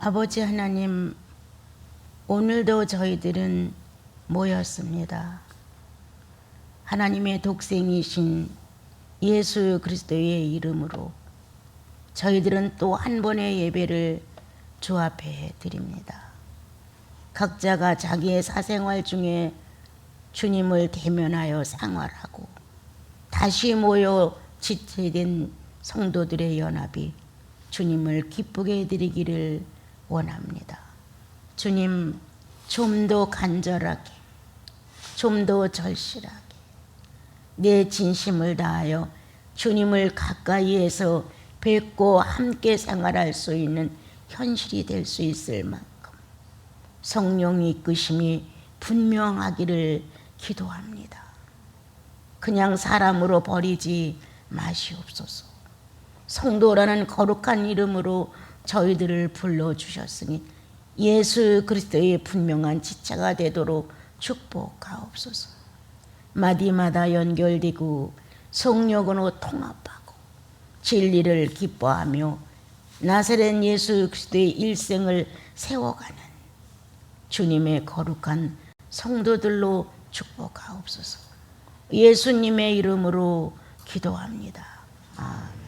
아버지 하나님, 오늘도 저희들은 모였습니다. 하나님의 독생이신 예수 그리스도의 이름으로 저희들은 또 한 번의 예배를 주 앞에 드립니다. 각자가 자기의 사생활 중에 주님을 대면하여 생활하고 다시 모여 지체된 성도들의 연합이 주님을 기쁘게 드리기를 원합니다. 주님, 좀 더 간절하게, 좀 더 절실하게 내 진심을 다하여 주님을 가까이에서 뵙고 함께 생활할 수 있는 현실이 될 수 있을 만큼 성령의 이끄심이 분명하기를 기도합니다. 그냥 사람으로 버리지 마시옵소서. 성도라는 거룩한 이름으로 저희들을 불러주셨으니 예수 그리스도의 분명한 지체가 되도록 축복하옵소서. 마디마다 연결되고 성령으로 통합하고 진리를 기뻐하며 나사렛 예수 그리스도의 일생을 세워가는 주님의 거룩한 성도들로 축복하옵소서. 예수님의 이름으로 기도합니다. 아멘.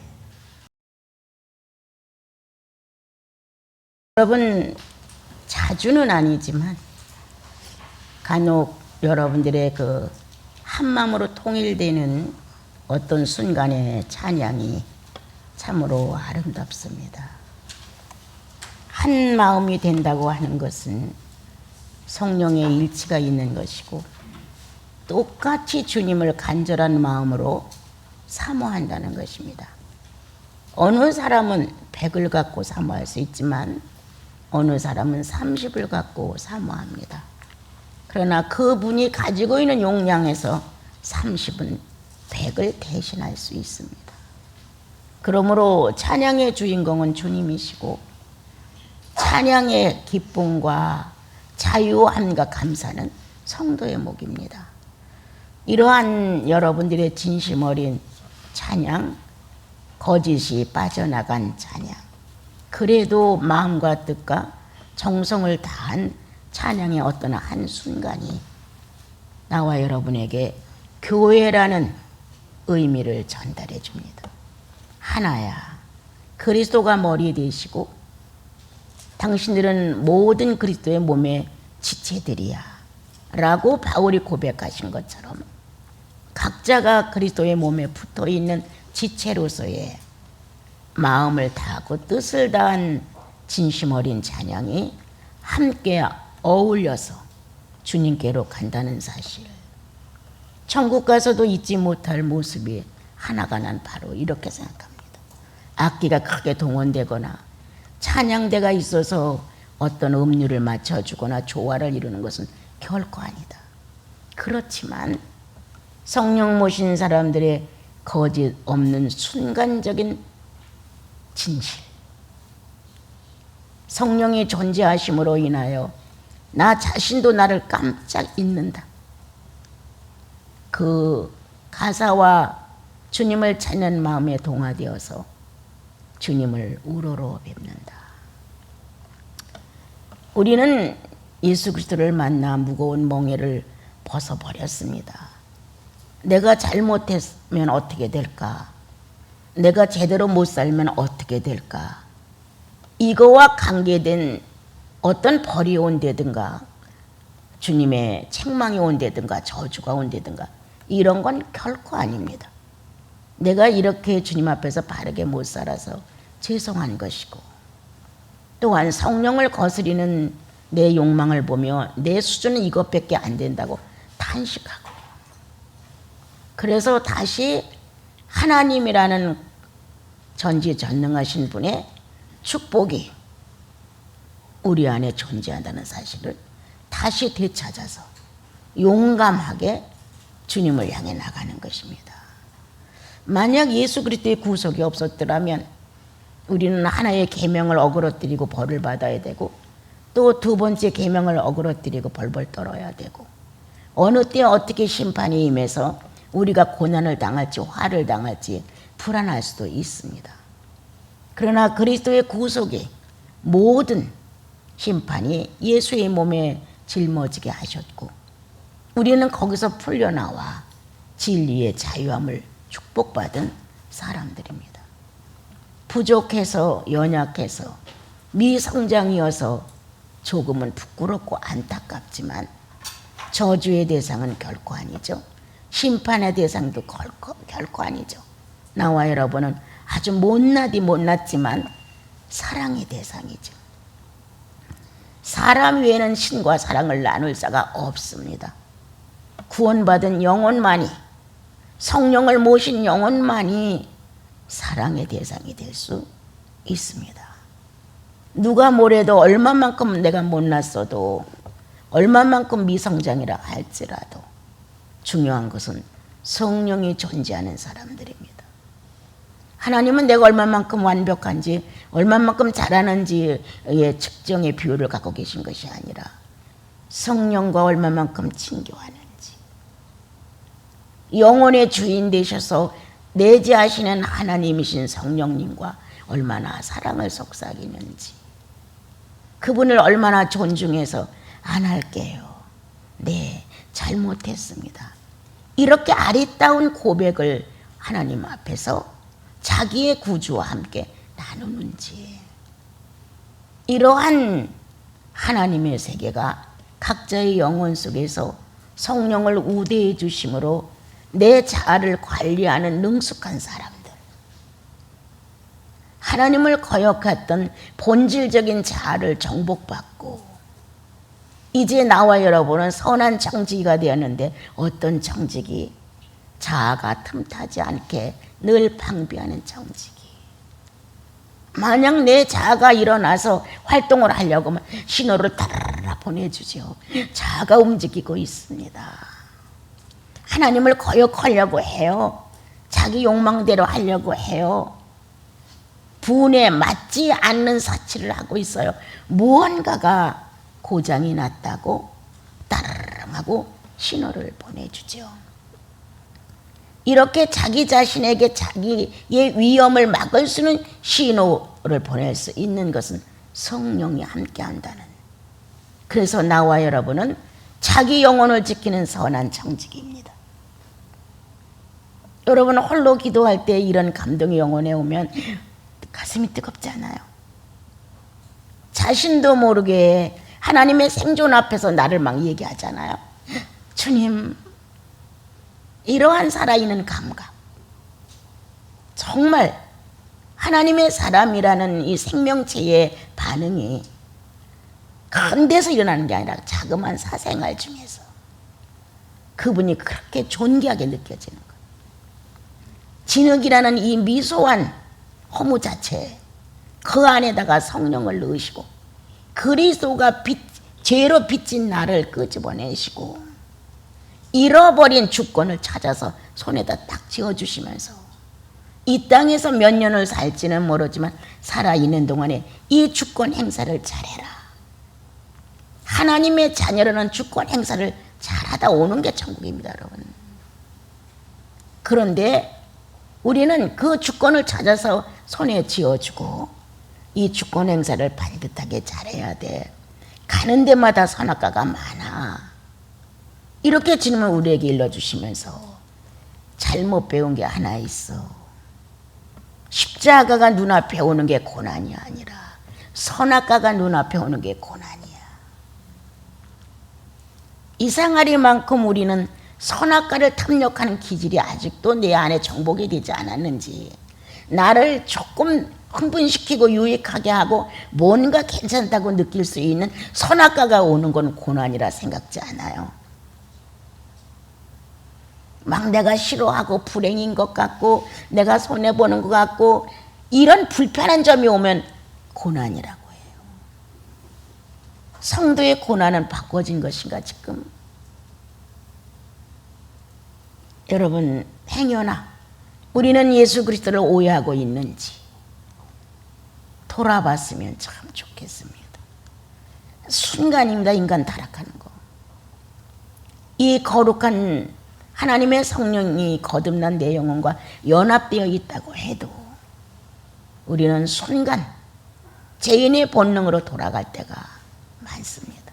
여러분, 자주는 아니지만 간혹 여러분들의 그 한마음으로 통일되는 어떤 순간의 찬양이 참으로 아름답습니다. 한 마음이 된다고 하는 것은 성령의 일치가 있는 것이고 똑같이 주님을 간절한 마음으로 사모한다는 것입니다. 어느 사람은 100을 갖고 사모할 수 있지만 어느 사람은 30을 갖고 사모합니다. 그러나 그분이 가지고 있는 용량에서 30은 100을 대신할 수 있습니다. 그러므로 찬양의 주인공은 주님이시고 찬양의 기쁨과 자유함과 감사는 성도의 몫입니다. 이러한 여러분들의 진심 어린 찬양, 거짓이 빠져나간 찬양, 그래도 마음과 뜻과 정성을 다한 찬양의 어떤 한순간이 나와 여러분에게 교회라는 의미를 전달해 줍니다. 하나야, 그리스도가 머리 되시고 당신들은 모든 그리스도의 몸의 지체들이야 라고 바울이 고백하신 것처럼 각자가 그리스도의 몸에 붙어있는 지체로서의 마음을 다하고 뜻을 다한 진심 어린 찬양이 함께 어울려서 주님께로 간다는 사실, 천국 가서도 잊지 못할 모습이 하나가 난 바로 이렇게 생각합니다. 악기가 크게 동원되거나 찬양대가 있어서 어떤 음률을 맞춰주거나 조화를 이루는 것은 결코 아니다. 그렇지만 성령 모신 사람들의 거짓 없는 순간적인 진실, 성령이 존재하심으로 인하여 나 자신도 나를 깜짝 잊는다. 그 가사와 주님을 찾는 마음에 동화되어서 주님을 우러러 뵙는다. 우리는 예수 그리스도를 만나 무거운 멍에를 벗어버렸습니다. 내가 잘못했으면 어떻게 될까? 내가 제대로 못 살면 어떻게 될까? 이거와 관계된 어떤 벌이 온다든가 주님의 책망이 온다든가 저주가 온다든가 이런 건 결코 아닙니다. 내가 이렇게 주님 앞에서 바르게 못 살아서 죄송한 것이고 또한 성령을 거스리는 내 욕망을 보며 내 수준은 이것밖에 안 된다고 탄식하고 그래서 다시 하나님이라는 전지전능하신 분의 축복이 우리 안에 존재한다는 사실을 다시 되찾아서 용감하게 주님을 향해 나가는 것입니다. 만약 예수 그리스도의 구속이 없었더라면 우리는 하나의 계명을 어그러뜨리고 벌을 받아야 되고 또 두 번째 계명을 어그러뜨리고 벌벌 떨어야 되고 어느 때 어떻게 심판이 임해서 우리가 고난을 당할지 화를 당할지 불안할 수도 있습니다. 그러나 그리스도의 구속이 모든 심판이 예수의 몸에 짊어지게 하셨고 우리는 거기서 풀려나와 진리의 자유함을 축복받은 사람들입니다. 부족해서 연약해서 미성장이어서 조금은 부끄럽고 안타깝지만 저주의 대상은 결코 아니죠. 심판의 대상도 결코 아니죠. 나와 여러분은 아주 못났지만 사랑의 대상이죠. 사람 외에는 신과 사랑을 나눌 자가 없습니다. 구원받은 영혼만이, 성령을 모신 영혼만이 사랑의 대상이 될 수 있습니다. 누가 뭐래도 얼마만큼 내가 못났어도 얼마만큼 미성장이라 할지라도 중요한 것은 성령이 존재하는 사람들입니다. 하나님은 내가 얼마만큼 완벽한지 얼마만큼 잘하는지의 측정의 비율을 갖고 계신 것이 아니라 성령과 얼마만큼 친교하는지, 영혼의 주인 되셔서 내재하시는 하나님이신 성령님과 얼마나 사랑을 속삭이는지, 그분을 얼마나 존중해서 안 할게요, 네 잘못했습니다, 이렇게 아리따운 고백을 하나님 앞에서 자기의 구주와 함께 나누는지, 이러한 하나님의 세계가 각자의 영혼 속에서 성령을 우대해 주심으로 내 자아를 관리하는 능숙한 사람들, 하나님을 거역했던 본질적인 자아를 정복받고 이제 나와 여러분은 선한 정직이가 되었는데, 어떤 정직이? 자아가 틈타지 않게 늘 방비하는 정직이. 만약 내 자아가 일어나서 활동을 하려고 하면 신호를 따라라 보내주죠. 자아가 움직이고 있습니다. 하나님을 거역하려고 해요. 자기 욕망대로 하려고 해요. 분에 맞지 않는 사치를 하고 있어요. 무언가가 고장이 났다고 따르릉 하고 신호를 보내주죠. 이렇게 자기 자신에게 자기의 위험을 막을 수 있는 신호를 보낼 수 있는 것은 성령이 함께한다는. 그래서 나와 여러분은 자기 영혼을 지키는 선한 정직입니다. 여러분 홀로 기도할 때 이런 감동이 영혼에 오면 가슴이 뜨겁지 않아요? 자신도 모르게 하나님의 생존 앞에서 나를 막 얘기하잖아요. 주님, 이러한 살아있는 감각, 정말 하나님의 사람이라는 이 생명체의 반응이 큰 데서 일어나는 게 아니라 자그마한 사생활 중에서 그분이 그렇게 존귀하게 느껴지는 거예요. 진흙이라는 이 미소한 허무 자체, 그 안에다가 성령을 넣으시고 그리스도가 죄로 빚진 나를 끄집어내시고 잃어버린 주권을 찾아서 손에다 딱 쥐어주시면서 이 땅에서 몇 년을 살지는 모르지만 살아있는 동안에 이 주권 행사를 잘해라. 하나님의 자녀라는 주권 행사를 잘하다 오는 게 천국입니다, 여러분. 그런데 우리는 그 주권을 찾아서 손에 쥐어주고 이 주권 행사를 반듯하게 잘해야 돼. 가는 데마다 선악과가 많아. 이렇게 주님은 우리에게 일러주시면서 잘못 배운 게 하나 있어. 십자가가 눈앞에 오는 게 고난이 아니라 선악과가 눈앞에 오는 게 고난이야. 이상하리만큼 우리는 선악과를 탐욕하는 기질이 아직도 내 안에 정복이 되지 않았는지, 나를 조금 흥분시키고 유익하게 하고 뭔가 괜찮다고 느낄 수 있는 선악과가 오는 건 고난이라 생각지 않아요. 막 내가 싫어하고 불행인 것 같고 내가 손해보는 것 같고 이런 불편한 점이 오면 고난이라고 해요. 성도의 고난은 바꿔진 것인가 지금? 여러분 행여나 우리는 예수 그리스도를 오해하고 있는지 돌아봤으면 참 좋겠습니다. 순간입니다. 인간 타락하는 거. 이 거룩한 하나님의 성령이 거듭난 내 영혼과 연합되어 있다고 해도 우리는 순간 죄인의 본능으로 돌아갈 때가 많습니다.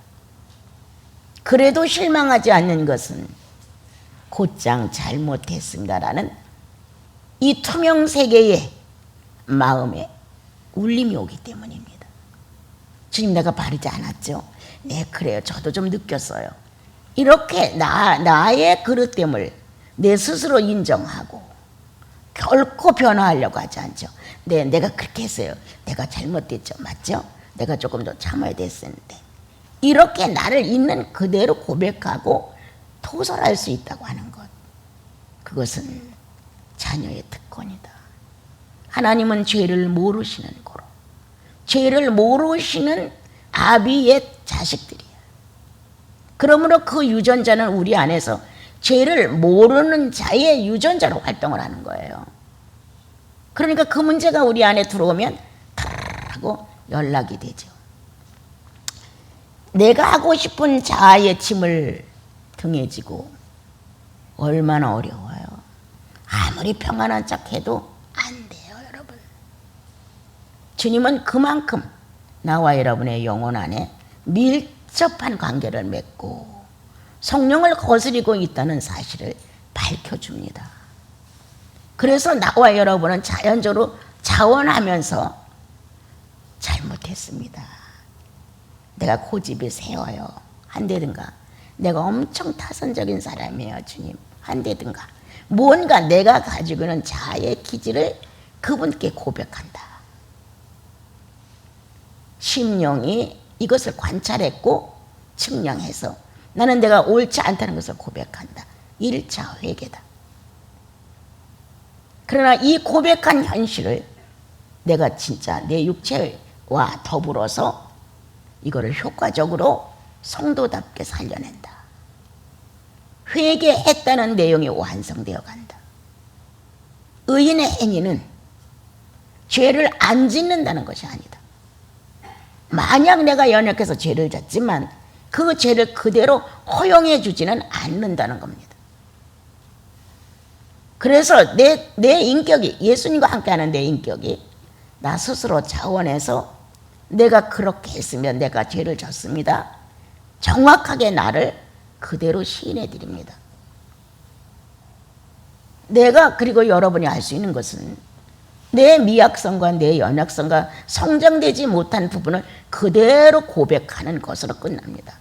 그래도 실망하지 않는 것은 곧장 잘못했습니다라는 이 투명 세계의 마음에 울림이 오기 때문입니다. 주님, 내가 바르지 않았죠? 네, 그래요. 저도 좀 느꼈어요. 이렇게 나의 그릇됨을 내 스스로 인정하고 결코 변화하려고 하지 않죠. 네, 내가 그렇게 했어요. 내가 잘못됐죠. 맞죠? 내가 조금 더 참아야 됐었는데. 이렇게 나를 있는 그대로 고백하고 토설할 수 있다고 하는 것, 그것은 자녀의 특권이다. 하나님은 죄를 모르시는 거로, 죄를 모르시는 아비의 자식들이야. 그러므로 그 유전자는 우리 안에서 죄를 모르는 자의 유전자로 활동을 하는 거예요. 그러니까 그 문제가 우리 안에 들어오면 하고 연락이 되죠. 내가 하고 싶은 자아의 짐을 등에 지고 얼마나 어려워요. 아무리 평안한 척 해도 안 돼요, 여러분. 주님은 그만큼 나와 여러분의 영혼 안에 밀접한 관계를 맺고 성령을 거스리고 있다는 사실을 밝혀줍니다. 그래서 나와 여러분은 자연적으로 자원하면서 잘못했습니다. 내가 고집이 세워요. 한대든가. 내가 엄청 타선적인 사람이에요, 주님. 한대든가. 뭔가 내가 가지고 있는 자아의 기질을 그분께 고백한다. 심령이 이것을 관찰했고 측량해서 나는 내가 옳지 않다는 것을 고백한다. 1차 회개다. 그러나 이 고백한 현실을 내가 진짜 내 육체와 더불어서 이거를 효과적으로 성도답게 살려낸다. 회개했다는 내용이 완성되어 간다. 의인의 행위는 죄를 안 짓는다는 것이 아니다. 만약 내가 연약해서 죄를 졌지만 그 죄를 그대로 허용해 주지는 않는다는 겁니다. 그래서 내 인격이, 예수님과 함께하는 내 인격이 나 스스로 자원해서 내가 그렇게 했으면 내가 죄를 졌습니다. 정확하게 나를 그대로 시인해 드립니다. 내가, 그리고 여러분이 알 수 있는 것은 내 미약성과 내 연약성과 성장되지 못한 부분을 그대로 고백하는 것으로 끝납니다.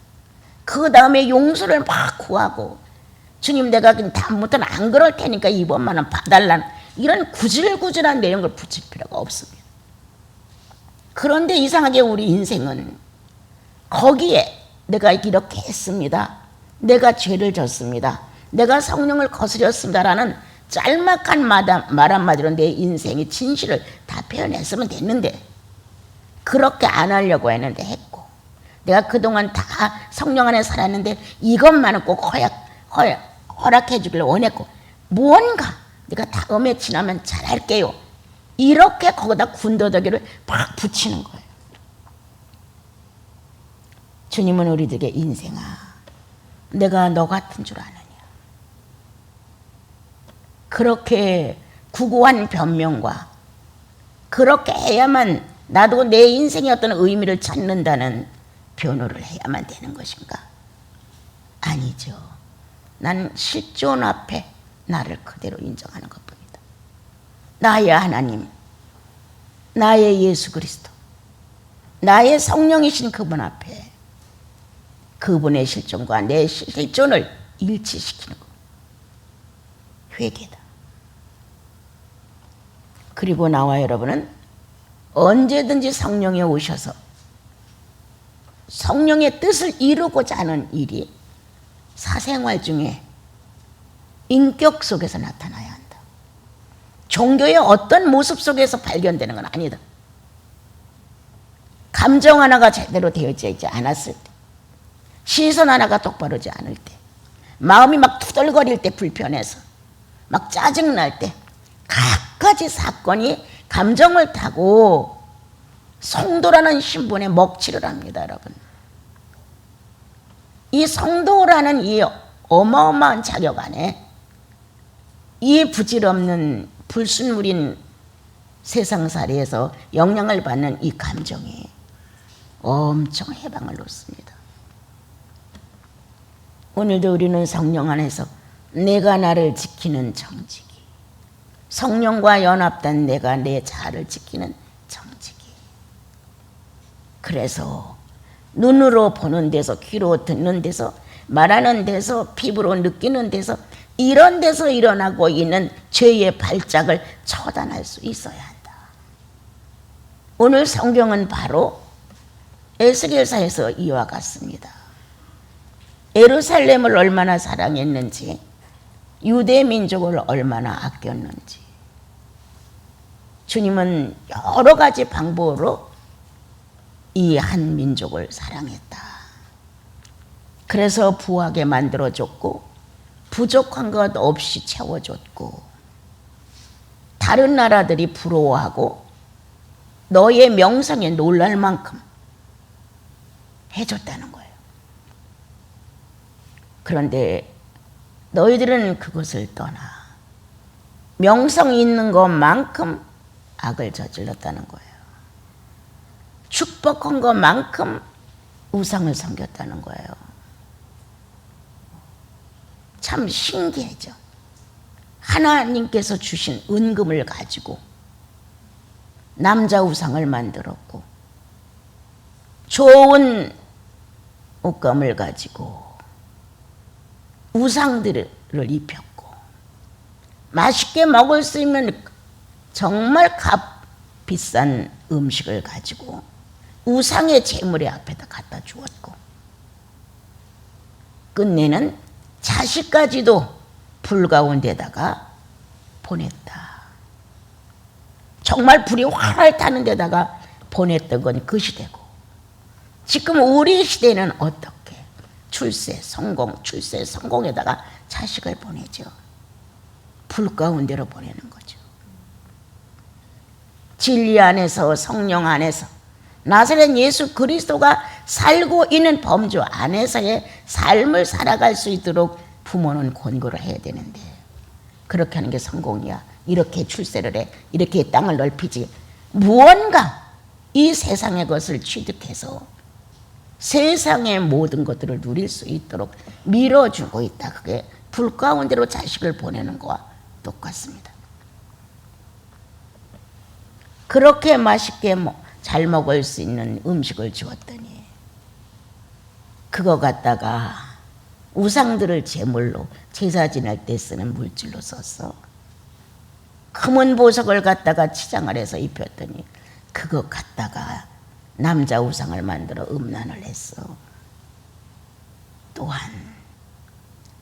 그 다음에 용서를 막 구하고, 주님, 내가 다음부터는 안 그럴 테니까 이번만은 봐달라는 이런 구질구질한 내용을 붙일 필요가 없습니다. 그런데 이상하게 우리 인생은 거기에 내가 이렇게 했습니다, 내가 죄를 졌습니다, 내가 성령을 거스렸습니다라는 짤막한 말 한마디로 내 인생의 진실을 다 표현했으면 됐는데, 그렇게 안 하려고 했는데 했고, 내가 그동안 다 성령 안에 살았는데 이것만은 꼭 허락해 주기를 원했고, 뭔가 내가 다음에 지나면 잘할게요, 이렇게 거기다 군더더기를 막 붙이는 거예요. 주님은 우리들에게, 인생아, 내가 너 같은 줄 아느냐, 그렇게 구구한 변명과 그렇게 해야만 나도 내 인생의 어떤 의미를 찾는다는 변호를 해야만 되는 것인가? 아니죠. 나는 실존 앞에 나를 그대로 인정하는 것뿐이다. 나의 하나님, 나의 예수 그리스도, 나의 성령이신 그분 앞에 그분의 실존과 내 실존을 일치시키는 것, 회개다. 그리고 나와 여러분은 언제든지 성령이 오셔서 성령의 뜻을 이루고자 하는 일이 사생활 중에 인격 속에서 나타나야 한다. 종교의 어떤 모습 속에서 발견되는 건 아니다. 감정 하나가 제대로 되어져 있지 않았을 때, 시선 하나가 똑바르지 않을 때, 마음이 막 투덜거릴 때, 불편해서 막 짜증날 때, 갖가지 사건이 감정을 타고 성도라는 신분에 먹칠을 합니다, 여러분. 이 성도라는 이 어마어마한 자격 안에 이 부질없는 불순물인 세상살이에서 영향을 받는 이 감정이 엄청 해방을 얻습니다. 오늘도 우리는 성령 안에서 내가 나를 지키는 정직이, 성령과 연합된 내가 내 자아를 지키는 정직이. 그래서 눈으로 보는 데서, 귀로 듣는 데서, 말하는 데서, 피부로 느끼는 데서, 이런 데서 일어나고 있는 죄의 발작을 처단할 수 있어야 한다. 오늘 성경은 바로 에스겔서에서 이와 같습니다. 예루살렘을 얼마나 사랑했는지, 유대 민족을 얼마나 아꼈는지. 주님은 여러 가지 방법으로 이 한 민족을 사랑했다. 그래서 부하게 만들어줬고 부족한 것 없이 채워줬고, 다른 나라들이 부러워하고 너의 명성에 놀랄 만큼 해줬다는 거예요. 그런데 너희들은 그것을 떠나 명성 있는 것만큼 악을 저질렀다는 거예요. 축복한 것만큼 우상을 섬겼다는 거예요. 참 신기하죠. 하나님께서 주신 은금을 가지고 남자 우상을 만들었고, 좋은 옷감을 가지고 우상들을 입혔고, 맛있게 먹을 수 있는 정말 비싼 음식을 가지고 우상의 제물의 앞에다 갖다 주었고, 끝내는 자식까지도 불 가운데다가 보냈다. 정말 불이 활활 타는 데다가 보냈던 건 그 시대고, 지금 우리 시대는 어떻게 출세 성공에다가 자식을 보내죠. 불 가운데로 보내는 거죠. 진리 안에서, 성령 안에서, 나사렛 예수 그리스도가 살고 있는 범주 안에서의 삶을 살아갈 수 있도록 부모는 권고를 해야 되는데, 그렇게 하는 게 성공이야. 이렇게 출세를 해, 이렇게 땅을 넓히지. 무언가 이 세상의 것을 취득해서 세상의 모든 것들을 누릴 수 있도록 밀어주고 있다. 그게 불 가운데로 자식을 보내는 거와 똑같습니다. 그렇게 맛있게 잘 먹을 수 있는 음식을 주었더니 그거 갖다가 우상들을 제물로 제사 지낼 때 쓰는 물질로 써서 금은 보석을 갖다가 치장을 해서 입혔더니 그거 갖다가 남자 우상을 만들어 음란을 했어. 또한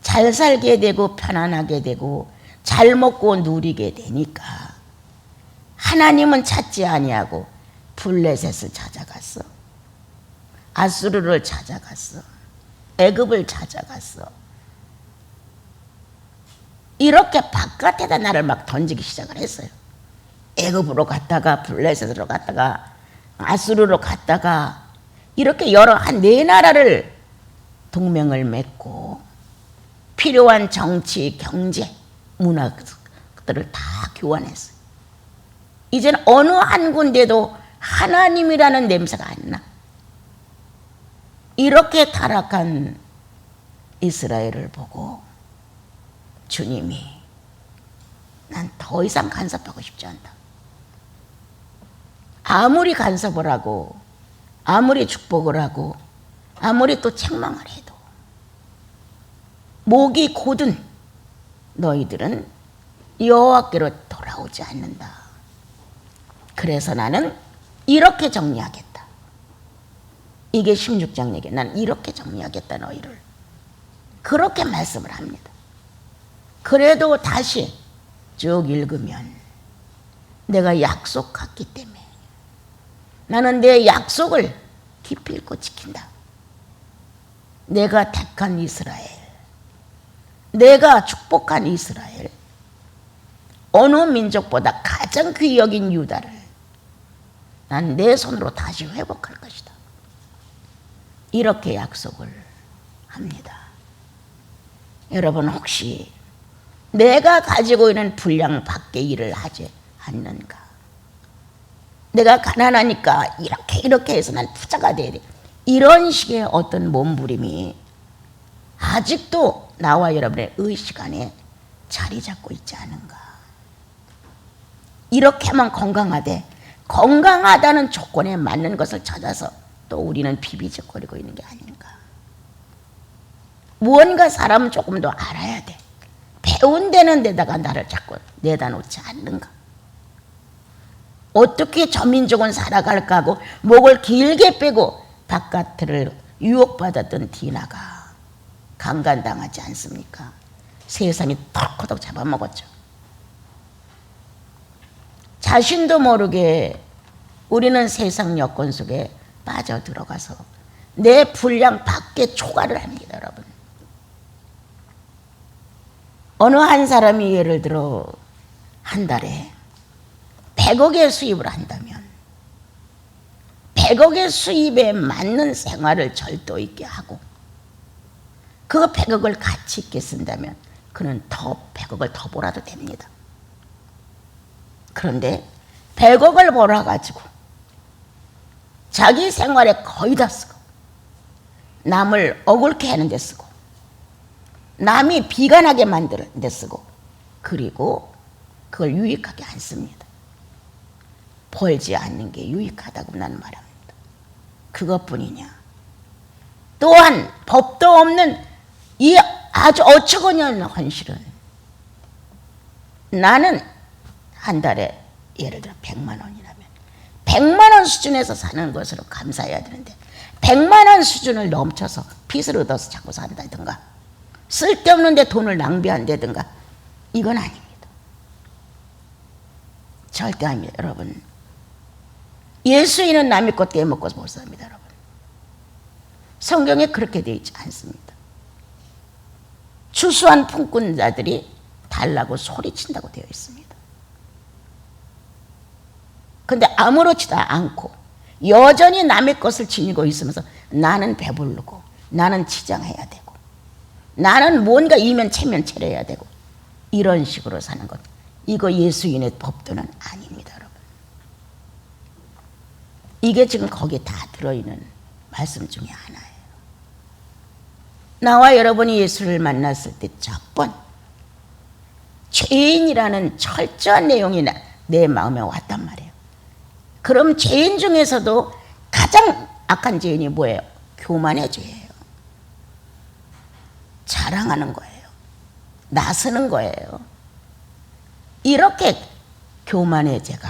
잘 살게 되고 편안하게 되고 잘 먹고 누리게 되니까 하나님은 찾지 아니하고 블레셋을 찾아갔어. 아수르를 찾아갔어. 애굽을 찾아갔어. 이렇게 바깥에다 나를 막 던지기 시작을 했어요. 애굽으로 갔다가 블레셋으로 갔다가 아수르로 갔다가 이렇게 여러 한 4나라를 동맹을 맺고 필요한 정치, 경제, 문화들을 다 교환했어요. 이제는 어느 한 군데도 하나님이라는 냄새가 안 나. 이렇게 타락한 이스라엘을 보고 주님이 난 더 이상 간섭하고 싶지 않다. 아무리 간섭을 하고 아무리 축복을 하고 아무리 또 책망을 해도 목이 곧은 너희들은 여호와께로 돌아오지 않는다. 그래서 나는 이렇게 정리하겠다. 이게 16장 얘기. 난 이렇게 정리하겠다 너희를. 그렇게 말씀을 합니다. 그래도 다시 쭉 읽으면 내가 약속했기 때문에 나는 내 약속을 기필코 지킨다. 내가 택한 이스라엘, 내가 축복한 이스라엘, 어느 민족보다 가장 귀히 여긴 유다를 난 내 손으로 다시 회복할 것이다. 이렇게 약속을 합니다. 여러분 혹시 내가 가지고 있는 분량 밖의 일을 하지 않는가? 내가 가난하니까 이렇게 해서 난 부자가 돼야 돼. 이런 식의 어떤 몸부림이 아직도 나와 여러분의 의식 안에 자리 잡고 있지 않은가. 이렇게만 건강하되 건강하다는 조건에 맞는 것을 찾아서 또 우리는 비비적거리고 있는 게 아닌가. 무언가 사람은 조금 더 알아야 돼. 배운다는 데다가 나를 자꾸 내다 놓지 않는가. 어떻게 저 민족은 살아갈까 하고 목을 길게 빼고 바깥을 유혹받았던 디나가 강간당하지 않습니까? 세상이 턱커덕 잡아먹었죠. 자신도 모르게 우리는 세상 여건 속에 빠져들어가서 내 분량 밖에 초과를 합니다, 여러분. 어느 한 사람이 예를 들어 한 달에 100억의 수입을 한다면 100억의 수입에 맞는 생활을 절도 있게 하고 그 100억을 가치 있게 쓴다면 그는 더 100억을 더 벌어도 됩니다. 그런데 100억을 벌어가지고 자기 생활에 거의 다 쓰고 남을 억울케 하는 데 쓰고 남이 비관하게 만드는 데 쓰고 그리고 그걸 유익하게 안 씁니다. 벌지 않는 게 유익하다고 나는 말합니다. 그것뿐이냐. 또한 법도 없는 이 아주 어처구니없는 헌실은 나는 한 달에 예를 들어 100만 원이라면 100만 원 수준에서 사는 것으로 감사해야 되는데 100만 원 수준을 넘쳐서 빚을 얻어서 자꾸 산다든가 쓸데없는데 돈을 낭비한다든가 이건 아닙니다. 절대 아닙니다, 여러분. 예수인은 남의 것 깨먹고 못 삽니다, 여러분. 성경에 그렇게 되어 있지 않습니다. 추수한 품꾼자들이 달라고 소리친다고 되어 있습니다. 근데 아무렇지도 않고 여전히 남의 것을 지니고 있으면서 나는 배부르고 나는 치장해야 되고 나는 뭔가 이면 체면 차려야 되고 이런 식으로 사는 것, 이거 예수인의 법도는 아닙니다, 여러분. 이게 지금 거기에 다 들어있는 말씀 중에 하나예요. 나와 여러분이 예수를 만났을 때 첫 번 죄인이라는 철저한 내용이 내 마음에 왔단 말이에요. 그럼 죄인 중에서도 가장 악한 죄인이 뭐예요? 교만의 죄예요. 자랑하는 거예요. 나서는 거예요. 이렇게 교만의 죄가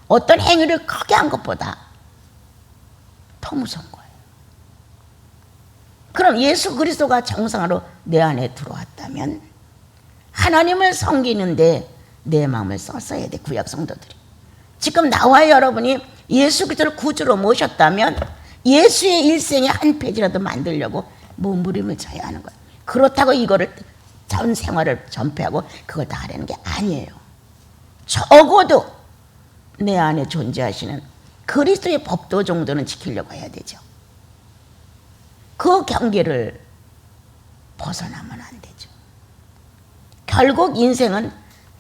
어떤 행위를 크게 한 것보다 더 무서운 거예요. 그럼 예수 그리스도가 정상으로 내 안에 들어왔다면 하나님을 섬기는데 내 마음을 썼어야 돼, 구약 성도들이. 지금 나와 여러분이 예수 그리스도를 구주로 모셨다면 예수의 일생의 한 페이지라도 만들려고 몸부림을 쳐야 하는 거예요. 그렇다고 이거를 전 생활을 전폐하고 그걸 다 하려는 게 아니에요. 적어도 내 안에 존재하시는 그리스도의 법도 정도는 지키려고 해야 되죠. 그 경계를 벗어나면 안 되죠. 결국 인생은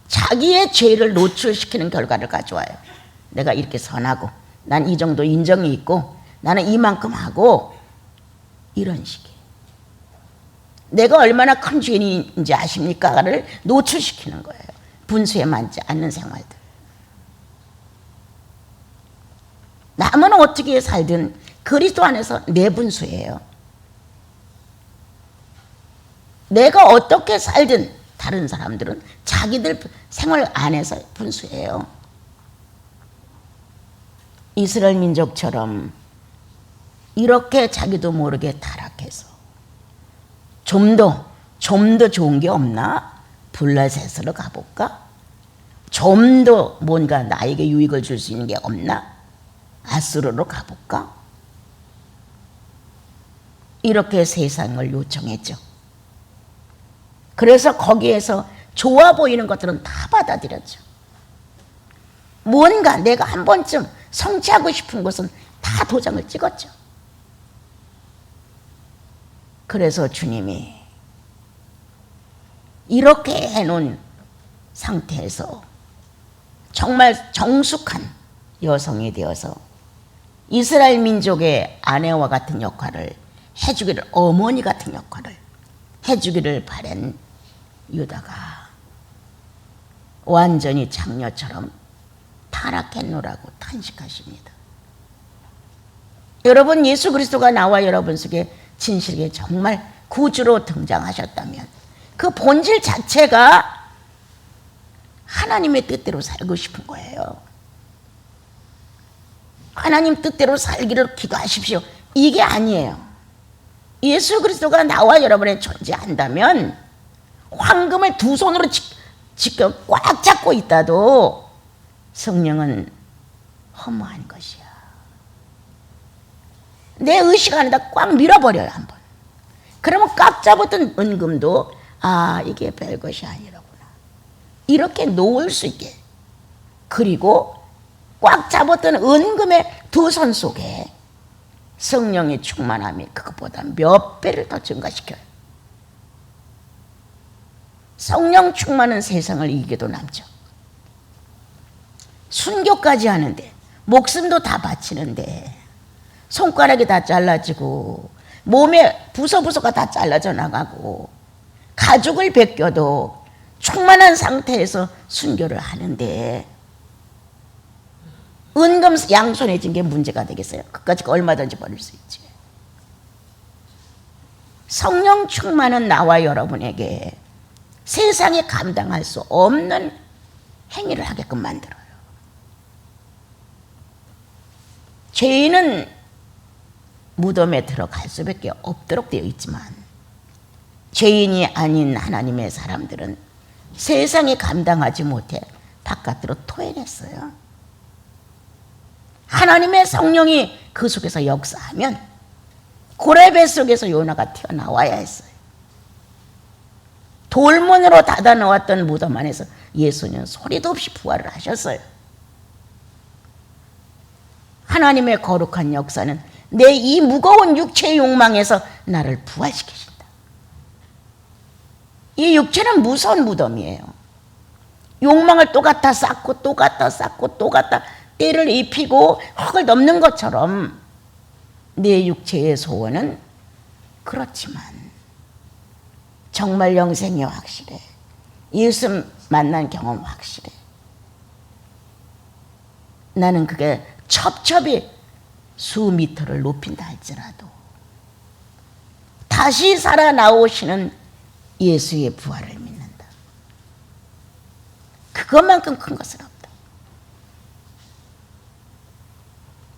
자기의 죄를 노출시키는 결과를 가져와요. 내가 이렇게 선하고 난 이 정도 인정이 있고 나는 이만큼 하고 이런 식이에요. 내가 얼마나 큰 죄인인지 아십니까?를 노출시키는 거예요. 분수에 맞지 않는 생활들. 남은 어떻게 살든 그리스도 안에서 내 분수예요. 내가 어떻게 살든 다른 사람들은 자기들 생활 안에서 분수예요. 이스라엘 민족처럼 이렇게 자기도 모르게 타락해서 좀 더 좋은 게 없나? 블레셋으로 가볼까? 좀 더 뭔가 나에게 유익을 줄 수 있는 게 없나? 아수르로 가볼까? 이렇게 세상을 요청했죠. 그래서 거기에서 좋아 보이는 것들은 다 받아들였죠. 뭔가 내가 한 번쯤 성취하고 싶은 것은 다 도장을 찍었죠. 그래서 주님이 이렇게 해놓은 상태에서 정말 정숙한 여성이 되어서 이스라엘 민족의 아내와 같은 역할을 해주기를, 어머니 같은 역할을 해주기를 바란 유다가 완전히 장녀처럼 타락했노라고 탄식하십니다. 여러분, 예수 그리스도가 나와 여러분 속에 진실하게 정말 구주로 등장하셨다면 그 본질 자체가 하나님의 뜻대로 살고 싶은 거예요. 하나님 뜻대로 살기를 기도하십시오. 이게 아니에요. 예수 그리스도가 나와 여러분의 존재한다면 황금을 두 손으로 지켜 꽉 잡고 있다도 성령은 허무한 것이야. 내 의식 안에다 꽉 밀어버려요, 한번. 그러면 꽉 잡았던 은금도 이게 별것이 아니라구나, 이렇게 놓을 수 있게. 그리고 꽉 잡았던 은금의 두 손 속에 성령의 충만함이 그것보다 몇 배를 더 증가시켜요. 성령 충만은 세상을 이기게도 남죠. 순교까지 하는데, 목숨도 다 바치는데, 손가락이 다 잘라지고 몸에 부서부서가 다 잘라져 나가고 가죽을 벗겨도 충만한 상태에서 순교를 하는데 은금 양손에 쥔 게 문제가 되겠어요? 그까짓 거 얼마든지 버릴 수 있지. 성령 충만은 나와 여러분에게 세상에 감당할 수 없는 행위를 하게끔 만들어요. 죄인은 무덤에 들어갈 수밖에 없도록 되어 있지만 죄인이 아닌 하나님의 사람들은 세상에 감당하지 못해 바깥으로 토해냈어요. 하나님의 성령이 그 속에서 역사하면 고레배 속에서 요나가 튀어나와야 했어요. 돌문으로 닫아 놓았던 무덤 안에서 예수는 소리도 없이 부활을 하셨어요. 하나님의 거룩한 역사는 내 이 무거운 육체의 욕망에서 나를 부활시키신다. 이 육체는 무서운 무덤이에요. 욕망을 또 갖다 쌓고 또 갖다 쌓고 또 갖다 때를 입히고 흙을 넘는 것처럼 내 육체의 소원은 그렇지만 정말 영생이 확실해. 예수 만난 경험 확실해. 나는 그게 첩첩이 수미터를 높인다 할지라도 다시 살아나오시는 예수의 부활을 믿는다. 그것만큼 큰 것은 없다.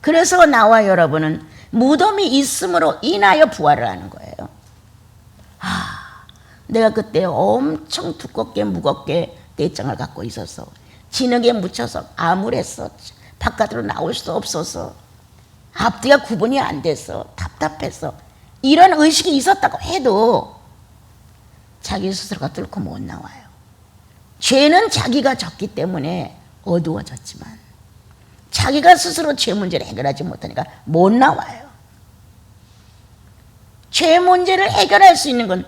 그래서 나와 여러분은 무덤이 있음으로 인하여 부활을 하는 거예요. 내가 그때 엄청 두껍게 무겁게 떼장을 갖고 있어서 진흙에 묻혀서 암울했어. 바깥으로 나올 수 없어서 앞뒤가 구분이 안 돼서 답답해서 이런 의식이 있었다고 해도 자기 스스로가 뚫고 못 나와요. 죄는 자기가 졌기 때문에 어두워졌지만 자기가 스스로 죄 문제를 해결하지 못하니까 못 나와요. 죄 문제를 해결할 수 있는 건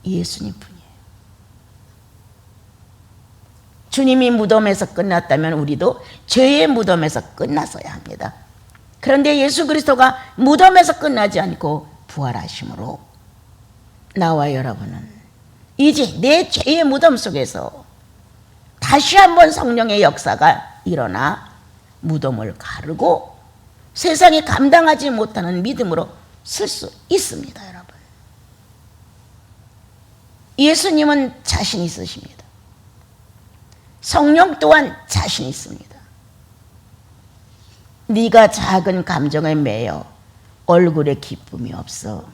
예수님 뿐이에요. 주님이 무덤에서 끝났다면 우리도 죄의 무덤에서 끝났어야 합니다. 그런데 예수 그리스도가 무덤에서 끝나지 않고 부활하심으로 나와 여러분은 이제 내 죄의 무덤 속에서 다시 한번 성령의 역사가 일어나 무덤을 가르고 세상이 감당하지 못하는 믿음으로 쓸 수 있습니다, 여러분. 예수님은 자신 있으십니다. 성령 또한 자신 있습니다. 네가 작은 감정에 매여 얼굴에 기쁨이 없어.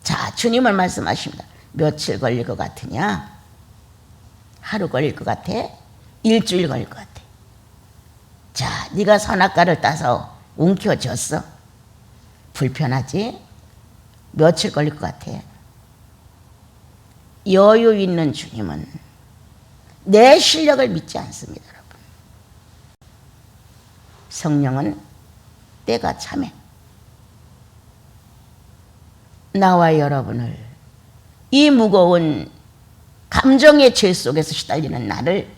자, 주님은 말씀하십니다. 며칠 걸릴 것 같으냐? 하루 걸릴 것 같아? 일주일 걸릴 것 같아? 자, 네가 선악과를 따서 움켜쥐었어. 불편하지? 며칠 걸릴 것 같아? 여유 있는 주님은 내 실력을 믿지 않습니다, 여러분. 성령은 때가 참해 나와 여러분을 이 무거운 감정의 죄 속에서 시달리는 나를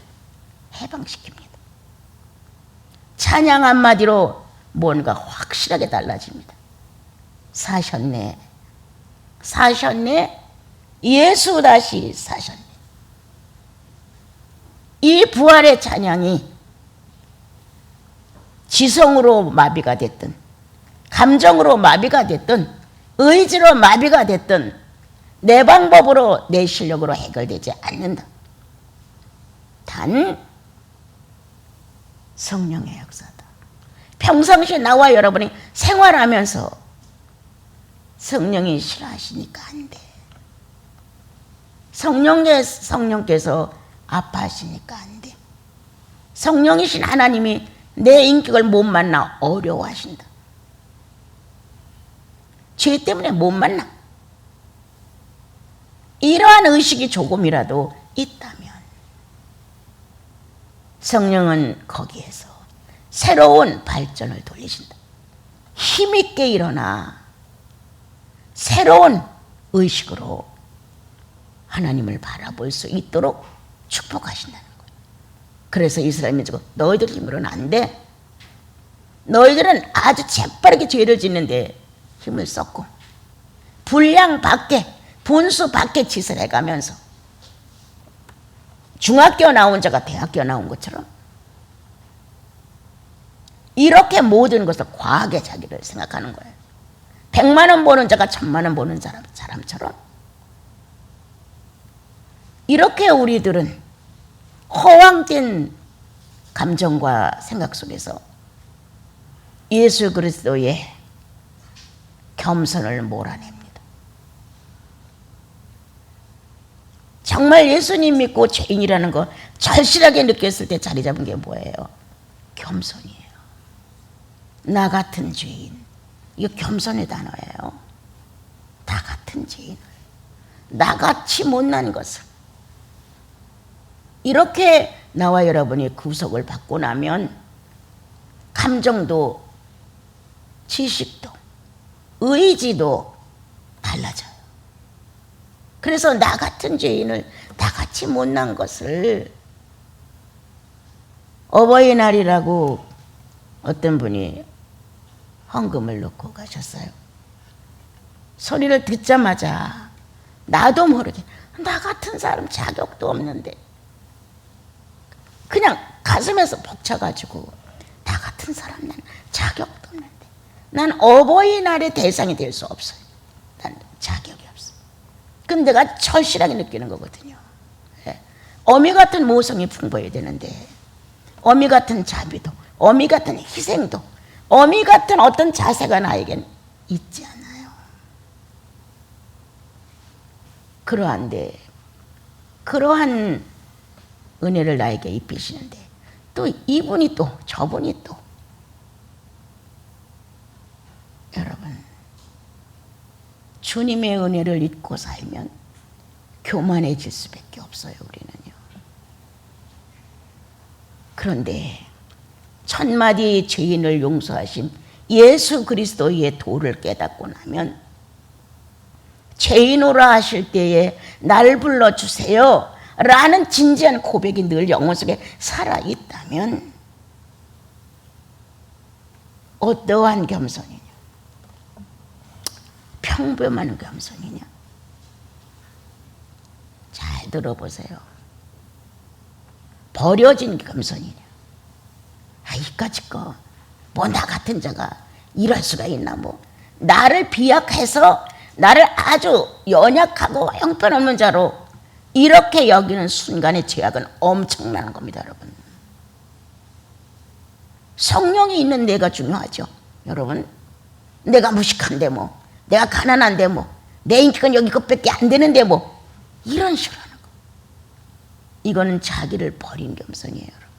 해방시킵니다. 찬양 한마디로 뭔가 확실하게 달라집니다. 사셨네. 사셨네. 예수 다시 사셨네. 이 부활의 찬양이 지성으로 마비가 됐든 감정으로 마비가 됐든 의지로 마비가 됐든 내 방법으로 내 실력으로 해결되지 않는다. 단 성령의 역사다. 평상시에 나와 여러분이 생활하면서 성령이 싫어하시니까 안 돼. 성령께서 아파하시니까 안 돼. 성령이신 하나님이 내 인격을 못 만나 어려워하신다. 죄 때문에 못 만나. 이러한 의식이 조금이라도 있다면 성령은 거기에서 새로운 발전을 돌리신다. 힘있게 일어나 새로운 의식으로 하나님을 바라볼 수 있도록 축복하신다는 거예요. 그래서 이스라엘 민족은 너희들 힘으로는 안 돼. 너희들은 아주 재빠르게 죄를 짓는데 힘을 썼고 분량 밖에 분수 밖에 짓을 해가면서 중학교 나온 자가 대학교 나온 것처럼 이렇게 모든 것을 과하게 자기를 생각하는 거예요. 100만 원 버는 자가 1000만 원 버는 사람처럼 이렇게 우리들은 허황된 감정과 생각 속에서 예수 그리스도의 겸손을 몰아냅니다. 정말 예수님 믿고 죄인이라는 거 절실하게 느꼈을 때 자리 잡은 게 뭐예요? 겸손이에요. 나 같은 죄인. 이거 겸손의 단어예요. 나 같은 죄인을, 나같이 못난 것을. 이렇게 나와 여러분이 구속을 받고 나면 감정도 지식도 의지도 달라져요. 그래서 나 같은 죄인을, 나같이 못난 것을 어버이날이라고 어떤 분이 헌금을 넣고 가셨어요. 소리를 듣자마자 나도 모르게 나 같은 사람 자격도 없는데 그냥 가슴에서 벅차가지고 나 같은 사람 난 자격도 없는데 난 어버이날의 대상이 될 수 없어요. 난 자격이 없어. 근데 내가 절실하게 느끼는 거거든요. 어미 같은 모성이 풍부해야 되는데 어미 같은 자비도 어미 같은 희생도 어미 같은 어떤 자세가 나에겐 있지 않아요. 그러한데 그러한 은혜를 나에게 입히시는데 또 이분이 또 저분이 또 여러분 주님의 은혜를 잊고 살면 교만해질 수밖에 없어요. 우리는요. 그런데 천마디 죄인을 용서하신 예수 그리스도의 도를 깨닫고 나면 죄인오라 하실 때에 날 불러주세요 라는 진지한 고백이 늘 영혼 속에 살아있다면 어떠한 겸손이냐? 평범한 겸손이냐? 잘 들어보세요. 버려진 겸손이냐? 이까짓 거 뭐 나 같은 자가 이럴 수가 있나? 뭐 나를 비약해서 나를 아주 연약하고 형편없는 자로 이렇게 여기는 순간의 죄악은 엄청난 겁니다. 여러분 성령이 있는 내가 중요하죠. 여러분 내가 무식한데 뭐 내가 가난한데 뭐 내 인격은 여기 것밖에 안 되는데 뭐 이런 식으로 하는 거 이거는 자기를 버린 겸손이에요. 여러분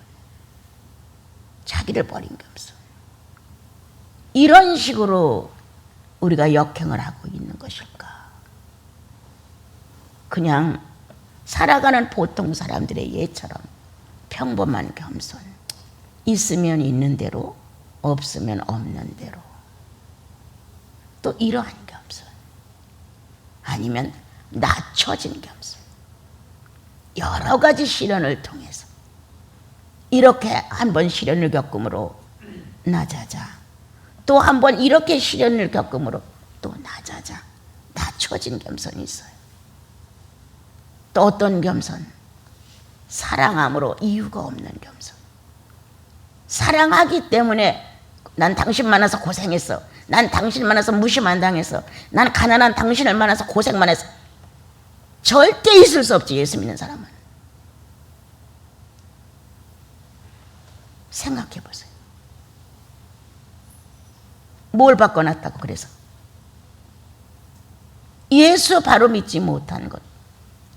자기를 버린 겸손. 이런 식으로 우리가 역행을 하고 있는 것일까? 그냥 살아가는 보통 사람들의 예처럼 평범한 겸손. 있으면 있는 대로 없으면 없는 대로. 또 이러한 겸손. 아니면 낮춰진 겸손. 여러 가지 시련을 통해서 이렇게 한번 시련을 겪음으로 낮아자. 또 한 번 이렇게 시련을 겪음으로 또 낮아자. 낮춰진 겸손이 있어요. 또 어떤 겸손? 사랑함으로 이유가 없는 겸손. 사랑하기 때문에 난 당신 만나서 고생했어. 난 당신 만나서 무시만 당했어. 난 가난한 당신을 만나서 고생만 했어. 절대 있을 수 없지, 예수 믿는 사람은. 생각해 보세요. 뭘 바꿔놨다고 그래서? 예수 바로 믿지 못한 것.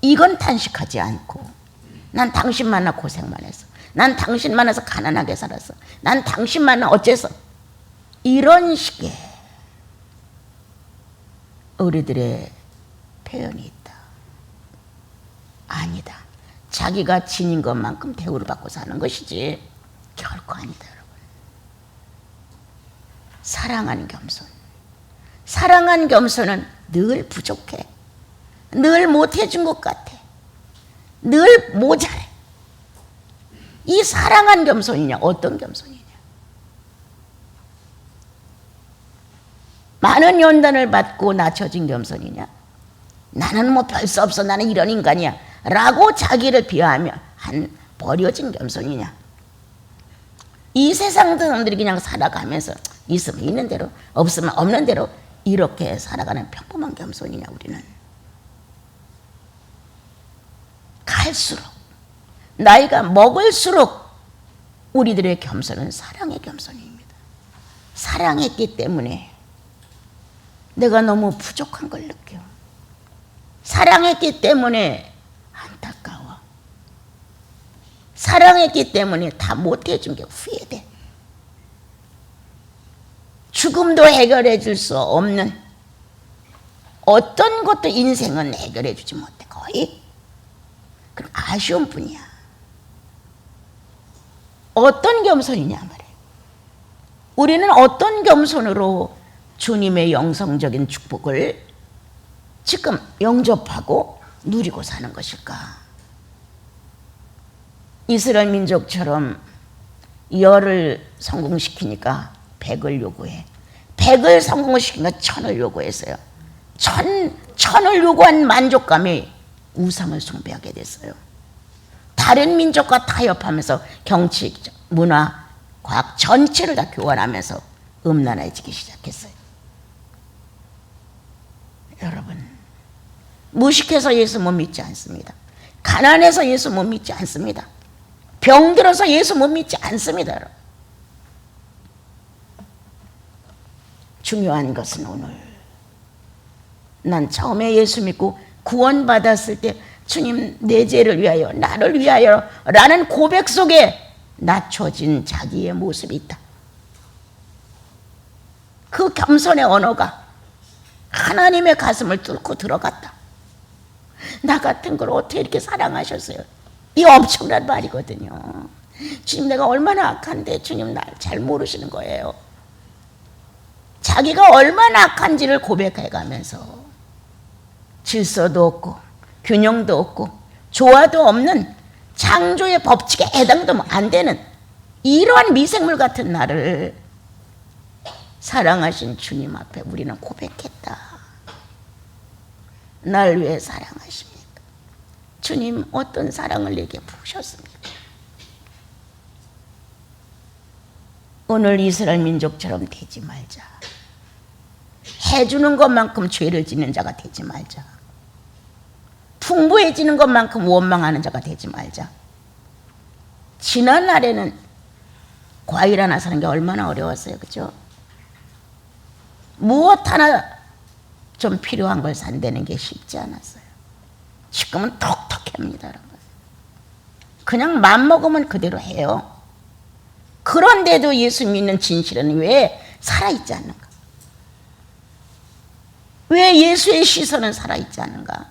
이건 탄식하지 않고 난 당신 만나 고생만 했어. 난 당신 만나서 가난하게 살았어. 난 당신 만나 어째서. 이런 식의 우리들의 표현이 있다. 아니다. 자기가 지닌 것만큼 대우를 받고 사는 것이지 결코 아니다, 여러분. 사랑한 겸손. 사랑한 겸손은 늘 부족해. 늘 못해준 것 같아. 늘 모자래. 이 사랑한 겸손이냐? 어떤 겸손이냐? 많은 연단을 받고 낮춰진 겸손이냐? 나는 뭐 별 수 없어. 나는 이런 인간이야. 라고 자기를 비하하며 한 버려진 겸손이냐? 이 세상 사람들이 그냥 살아가면서 있으면 있는 대로 없으면 없는 대로 이렇게 살아가는 평범한 겸손이냐? 우리는 갈수록 나이가 먹을수록 우리들의 겸손은 사랑의 겸손입니다. 사랑했기 때문에 내가 너무 부족한 걸 느껴. 사랑했기 때문에 안타까워. 사랑했기 때문에 다 못해준 게 후회돼. 죽음도 해결해 줄 수 없는 어떤 것도 인생은 해결해 주지 못해. 거의 그럼 아쉬운 뿐이야. 어떤 겸손이냐 말이에요. 우리는 어떤 겸손으로 주님의 영성적인 축복을 지금 영접하고 누리고 사는 것일까? 이스라엘 민족처럼 열을 성공시키니까 100을 요구해. 100을 성공시키니까 1000을 요구했어요. 1000을 요구한 만족감이 우상을 숭배하게 됐어요. 다른 민족과 타협하면서 정치, 문화, 과학 전체를 다 교환하면서 음란해지기 시작했어요. 여러분, 무식해서 예수 못 믿지 않습니다. 가난해서 예수 못 믿지 않습니다. 병들어서 예수 못 믿지 않습니다. 여러분. 중요한 것은 오늘 난 처음에 예수 믿고 구원받았을 때 주님 내 죄를 위하여 나를 위하여 라는 고백 속에 낮춰진 자기의 모습이 있다. 그 겸손의 언어가 하나님의 가슴을 뚫고 들어갔다. 나 같은 걸 어떻게 이렇게 사랑하셨어요? 이 엄청난 말이거든요. 주님 내가 얼마나 악한데 주님 날 잘 모르시는 거예요. 자기가 얼마나 악한지를 고백해가면서 질서도 없고 균형도 없고 조화도 없는 창조의 법칙에 해당도 안 되는 이러한 미생물 같은 나를 사랑하신 주님 앞에 우리는 고백했다. 날 왜 사랑하십니까? 주님 어떤 사랑을 내게 부으셨습니까? 오늘 이스라엘 민족처럼 되지 말자. 해주는 것만큼 죄를 짓는 자가 되지 말자. 풍부해지는 것만큼 원망하는 자가 되지 말자. 지난 날에는 과일 하나 사는 게 얼마나 어려웠어요. 그죠? 무엇 하나 좀 필요한 걸 산다는 게 쉽지 않았어요. 지금은 톡톡합니다. 여러분. 그냥 맘먹으면 그대로 해요. 그런데도 예수 믿는 진실은 왜 살아있지 않는가? 왜 예수의 시선은 살아있지 않은가?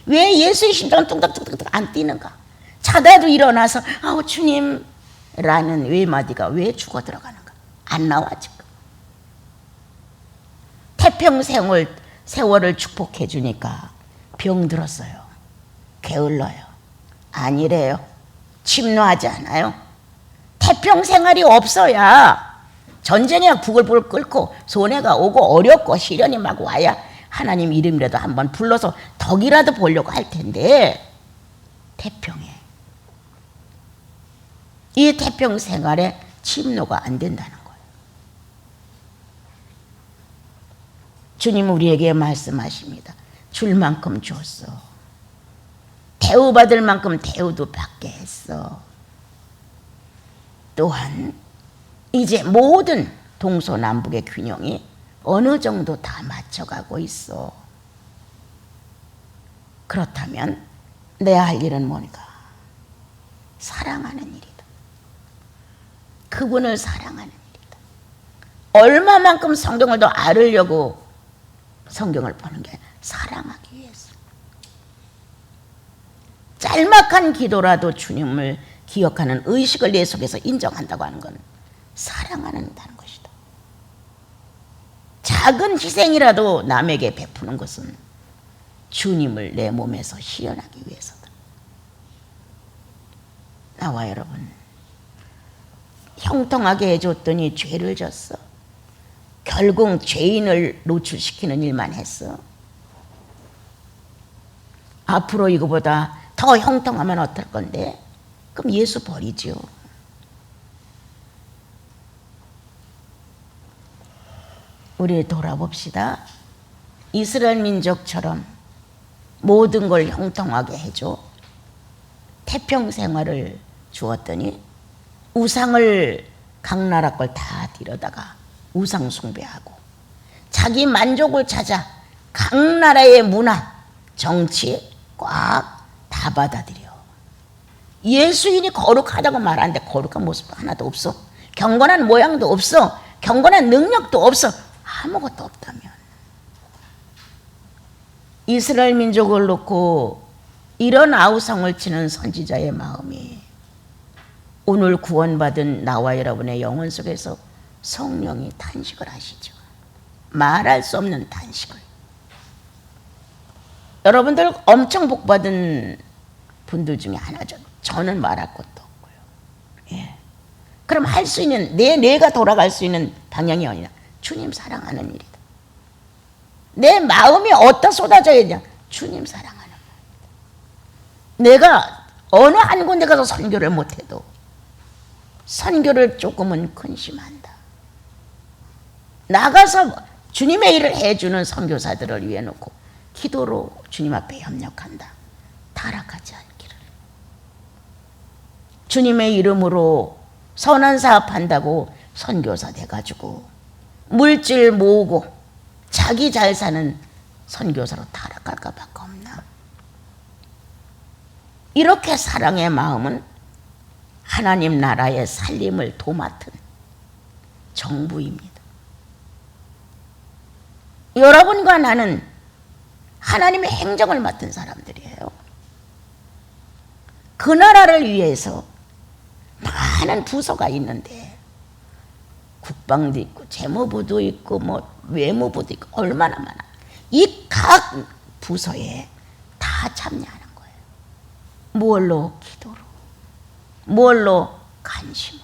왜 예수의 심장은 뚱닥뚱닥 안 뛰는가? 자다도 일어나서 아우 주님 라는 외마디가 왜 죽어 들어가는가? 안 나와 지금. 세월을 축복해 주니까 병들었어요. 게을러요. 아니래요. 침노하지 않아요. 태평생활이 없어야 전쟁에 부글부글 끓고 손해가 오고 어렵고 시련이 막 와야 하나님 이름이라도 한번 불러서 덕이라도 보려고 할 텐데 태평에 이 태평 생활에 침노가 안 된다는 거예요. 주님 우리에게 말씀하십니다. 줄 만큼 줬어. 대우받을 만큼 대우도 받게 했어. 또한 이제 모든 동서남북의 균형이 어느 정도 다 맞춰가고 있어. 그렇다면 내 할 일은 뭔가? 사랑하는 일이다. 그분을 사랑하는 일이다. 얼마만큼 성경을 더 알으려고 성경을 보는 게 사랑하기 위해서. 짤막한 기도라도 주님을 기억하는 의식을 내 속에서 인정한다고 하는 건 사랑한다는 것이다. 작은 희생이라도 남에게 베푸는 것은 주님을 내 몸에서 실현하기 위해서다. 나와 여러분, 형통하게 해줬더니 죄를 졌어. 결국 죄인을 노출시키는 일만 했어. 앞으로 이거보다 더 형통하면 어떨 건데? 그럼 예수 버리죠. 우리 돌아봅시다. 이스라엘 민족처럼 모든 걸 형통하게 해줘. 태평 생활을 주었더니 우상을 각 나라 걸 다 들여다가 우상 숭배하고 자기 만족을 찾아 각 나라의 문화, 정치 꽉 다 받아들여. 예수인이 거룩하다고 말하는데 거룩한 모습 하나도 없어. 경건한 모양도 없어. 경건한 능력도 없어. 아무것도 없다면 이스라엘 민족을 놓고 이런 아우성을 치는 선지자의 마음이 오늘 구원받은 나와 여러분의 영혼 속에서 성령이 탄식을 하시죠. 말할 수 없는 탄식을. 여러분들 엄청 복받은 분들 중에 하나죠. 저는 말할 것도 없고요. 예. 그럼 할 수 있는 뇌가 돌아갈 수 있는 방향이 어디냐? 주님 사랑하는 일이다. 내 마음이 어디다 쏟아져야 되냐? 주님 사랑하는 일. 내가 어느 한 군데 가서 선교를 못해도 선교를 조금은 근심한다. 나가서 주님의 일을 해주는 선교사들을 위해 놓고 기도로 주님 앞에 협력한다. 타락하지 않기를. 주님의 이름으로 선한 사업한다고 선교사 돼가지고 물질 모으고 자기 잘 사는 선교사로 타락할까 밖에 없나. 이렇게 사랑의 마음은 하나님 나라의 살림을 도맡은 정부입니다. 여러분과 나는 하나님의 행정을 맡은 사람들이에요. 그 나라를 위해서 많은 부서가 있는데 국방도 있고 재무부도 있고 뭐 외무부도 있고 얼마나 많아. 이 각 부서에 다 참여하는 거예요. 뭘로? 기도로. 뭘로? 관심으로.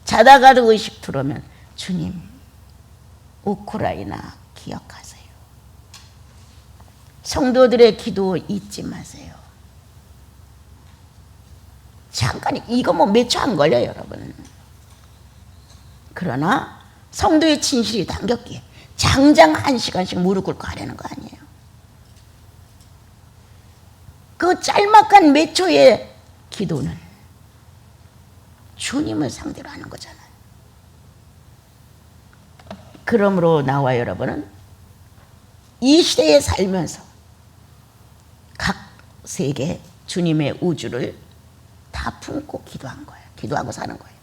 자다가도 의식 들어오면 주님 우크라이나 기억하세요. 성도들의 기도 잊지 마세요. 잠깐 이거 뭐 몇 초 안 걸려요 여러분. 그러나 성도의 진실이 담겼기에 장장 1시간씩 무릎 꿇고 하려는 거 아니에요. 그 짤막한 몇 초의 기도는 주님을 상대로 하는 거잖아요. 그러므로 나와 여러분은 이 시대에 살면서 각 세계 주님의 우주를 다 품고 기도한 거예요. 기도하고 사는 거예요.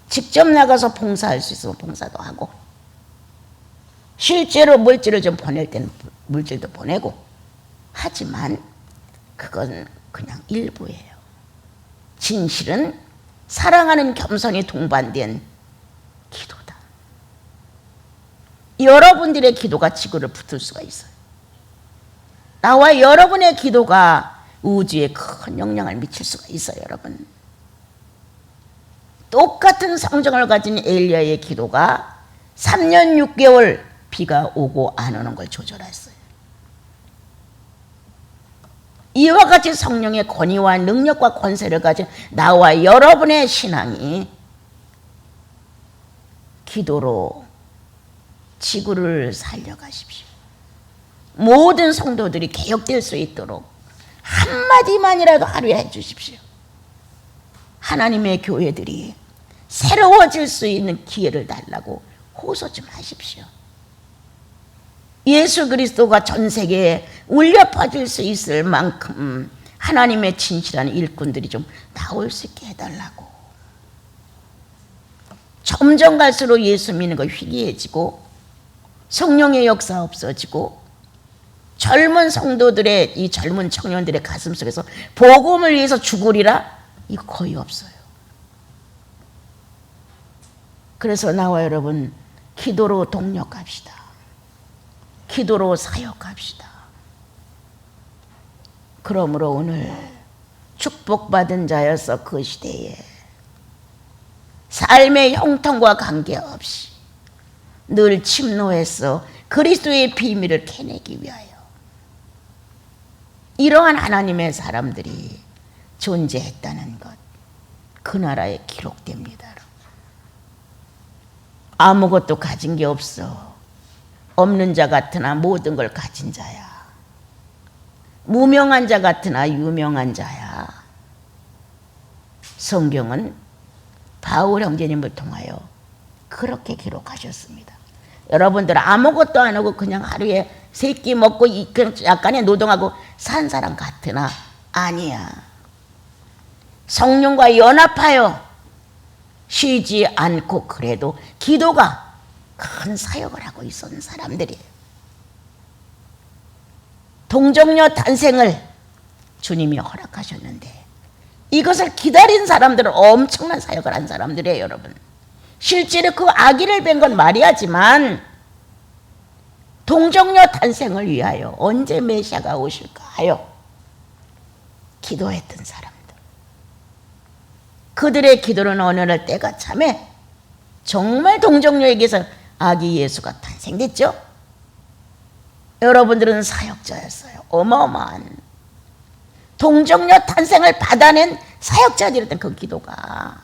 직접 나가서 봉사할 수 있으면 봉사도 하고 실제로 물질을 좀 보낼 때는 물질도 보내고 하지만 그건 그냥 일부예요. 진실은 사랑하는 겸손이 동반된 기도다. 여러분들의 기도가 지구를 붙을 수가 있어요. 나와 여러분의 기도가 우주에 큰 영향을 미칠 수가 있어요, 여러분. 똑같은 성정을 가진 엘리야의 기도가 3년 6개월 비가 오고 안 오는 걸 조절했어요. 이와 같이 성령의 권위와 능력과 권세를 가진 나와 여러분의 신앙이 기도로 지구를 살려가십시오. 모든 성도들이 개혁될 수 있도록 한마디만이라도 하루에 해주십시오. 하나님의 교회들이 새로워질 수 있는 기회를 달라고 호소 좀 하십시오. 예수 그리스도가 전 세계에 울려 퍼질 수 있을 만큼 하나님의 진실한 일꾼들이 좀 나올 수 있게 해달라고. 점점 갈수록 예수 믿는 거 희귀해지고 성령의 역사 없어지고 젊은 성도들의 이 젊은 청년들의 가슴 속에서 복음을 위해서 죽으리라 이거 거의 없어요. 그래서 나와 여러분 기도로 동력합시다. 기도로 사역합시다. 그러므로 오늘 축복받은 자여서 그 시대에 삶의 형통과 관계없이 늘 침노해서 그리스도의 비밀을 캐내기 위하여 이러한 하나님의 사람들이 존재했다는 것, 그 나라에 기록됩니다. 아무것도 가진 게 없어. 없는 자 같으나 모든 걸 가진 자야. 무명한 자 같으나 유명한 자야. 성경은 바울 형제님을 통하여 그렇게 기록하셨습니다. 여러분들 아무것도 안 하고 그냥 하루에 세 끼 먹고 약간의 노동하고 산 사람 같으나 아니야. 성령과 연합하여 쉬지 않고 그래도 기도가 큰 사역을 하고 있었는 사람들이에요. 동정녀 탄생을 주님이 허락하셨는데 이것을 기다린 사람들은 엄청난 사역을 한 사람들이에요, 여러분. 실제로 그 아기를 뵌 건 말이야지만 동정녀 탄생을 위하여 언제 메시아가 오실까 하여 기도했던 사람들. 그들의 기도는 어느 날 때가 참에 정말 동정녀에게서 아기 예수가 탄생됐죠. 여러분들은 사역자였어요. 어마어마한 동정녀 탄생을 받아낸 사역자들이었던 그 기도가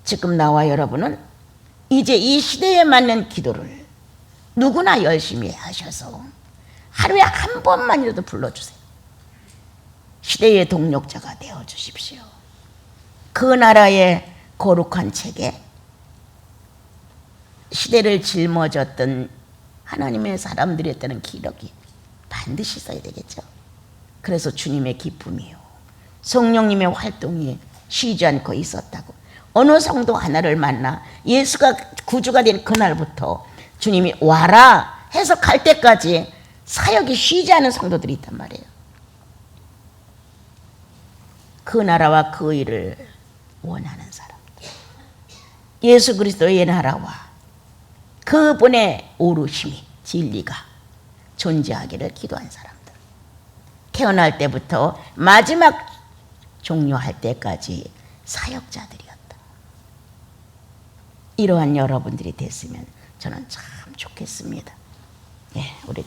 지금 나와 여러분은 이제 이 시대에 맞는 기도를 누구나 열심히 하셔서 하루에 한 번만이라도 불러주세요. 시대의 동력자가 되어주십시오. 그 나라의 거룩한 책에 시대를 짊어졌던 하나님의 사람들이었다는 기록이 반드시 있어야 되겠죠. 그래서 주님의 기쁨이요 성령님의 활동이 쉬지 않고 있었다고. 어느 성도 하나를 만나 예수가 구주가 된 그날부터 주님이 와라 해서 갈 때까지 사역이 쉬지 않은 성도들이 있단 말이에요. 그 나라와 그 일을 원하는 사람들, 예수 그리스도의 나라와 그분의 오르심이 진리가 존재하기를 기도한 사람들, 태어날 때부터 마지막 종료할 때까지 사역자들이었다. 이러한 여러분들이 됐으면 저는 참 좋겠습니다. 예, 우리